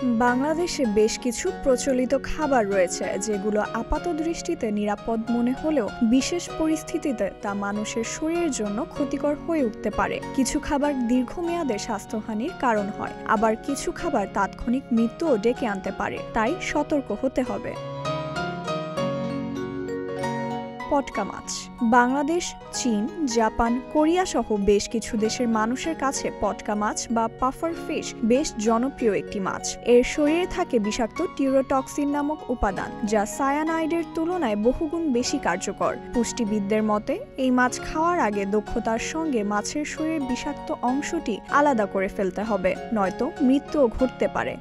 বাংলাদেশে বেশ কিছু প্রচলিত খাবার রয়েছে যেগুলো আপাতদৃষ্টিতে নিরাপদ মনে হলেও বিশেষ পরিস্থিতিতে তা মানুষের শরীরের জন্য ক্ষতিকর হয়ে উঠতে পারে। কিছু খাবার দীর্ঘমেয়াদে স্বাস্থ্যহানির কারণ হয়, আবার কিছু খাবার তাৎক্ষণিক মৃত্যুও ডেকে আনতে পারে, তাই সতর্ক হতে হবে। পটকা মাছ। বাংলাদেশ, চীন, জাপান, কোরিয়া সহ বেশ কিছু দেশের মানুষের কাছে পটকা মাছ বা পাফার ফিশ বেশ জনপ্রিয় একটি মাছ। এর শরীরে থাকে বিষাক্ত টিউরোটক্সিন নামক উপাদান, যা সায়ানাইডের তুলনায় বহুগুণ বেশি কার্যকর। পুষ্টিবিদদের মতে এই মাছ খাওয়ার আগে দক্ষতার সঙ্গে মাছের শরীরের বিষাক্ত অংশটি আলাদা করে ফেলতে হবে, নয়তো মৃত্যুও ঘটতে পারে।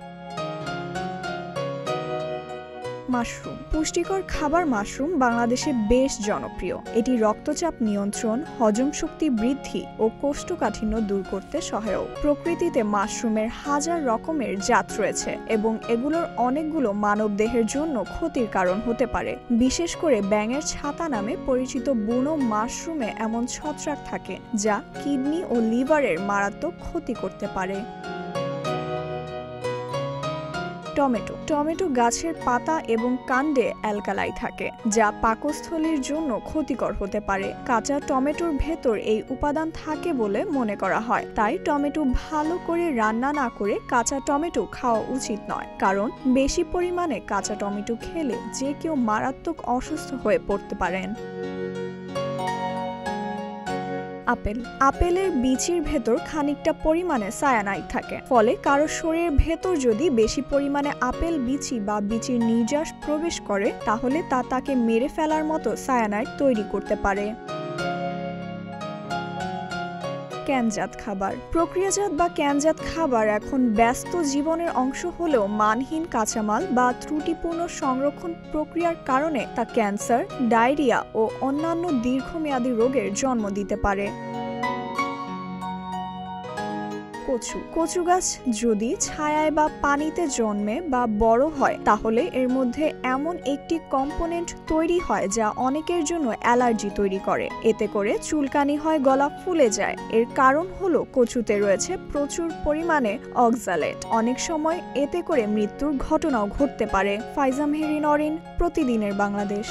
মাশরুম। পুষ্টিকর খাবার মাশরুম বাংলাদেশে বেশ জনপ্রিয়। এটি রক্তচাপ নিয়ন্ত্রণ, হজম শক্তি বৃদ্ধি ও কোষ্ঠকাঠিন্য দূর করতে সহায়ক। প্রকৃতিতে মাশরুমের হাজার রকমের জাত রয়েছে এবং এগুলোর অনেকগুলো মানবদেহের জন্য ক্ষতির কারণ হতে পারে। বিশেষ করে ব্যাঙের ছাতা নামে পরিচিত বুনো মাশরুমে এমন ছত্রাক থাকে যা কিডনি ও লিভারের মারাত্মক ক্ষতি করতে পারে। টমেটো। টমেটো গাছের পাতা এবং কাণ্ডে অ্যালকালাই থাকে, যা পাকস্থলীর জন্য ক্ষতিকর হতে পারে। কাঁচা টমেটোর ভেতর এই উপাদান থাকে বলে মনে করা হয়, তাই টমেটো ভালো করে রান্না না করে কাঁচা টমেটো খাওয়া উচিত নয়, কারণ বেশি পরিমাণে কাঁচা টমেটো খেলে যে কেউ মারাত্মক অসুস্থ হয়ে পড়তে পারেন। আপেল। আপেলের বীচির ভেতর খানিকটা পরিমাণে সায়ানাইড থাকে, ফলে কারো শরীরের ভেতর যদি বেশি পরিমাণে আপেল বিচি বা বিচির নির্যাস প্রবেশ করে তাহলে তা তাকে মেরে ফেলার মতো সায়ানাইড তৈরি করতে পারে। ক্যানজাত খাবার। প্রক্রিয়াজাত বা ক্যানজাত খাবার এখন ব্যস্ত জীবনের অংশ হলেও মানহীন কাঁচামাল বা ত্রুটিপূর্ণ সংরক্ষণ প্রক্রিয়ার কারণে তা ক্যান্সার, ডায়রিয়া ও অন্যান্য দীর্ঘমেয়াদী রোগের জন্ম দিতে পারে। কচু। কচু গাছ যদি ছায়ায় বা পানিতে জন্মে বা বড় হয় তাহলে এর মধ্যে এমন একটি কম্পোনেন্ট তৈরি হয় যা অনেকের জন্য অ্যালার্জি তৈরি করে। এতে করে চুলকানি হয়, গলা ফুলে যায়। এর কারণ হলো কচুতে রয়েছে প্রচুর পরিমাণে অক্সালেট। অনেক সময় এতে করে মৃত্যুর ঘটনাও ঘটতে পারে। ফাইজা মেহেরি নরিন, প্রতিদিনের বাংলাদেশ।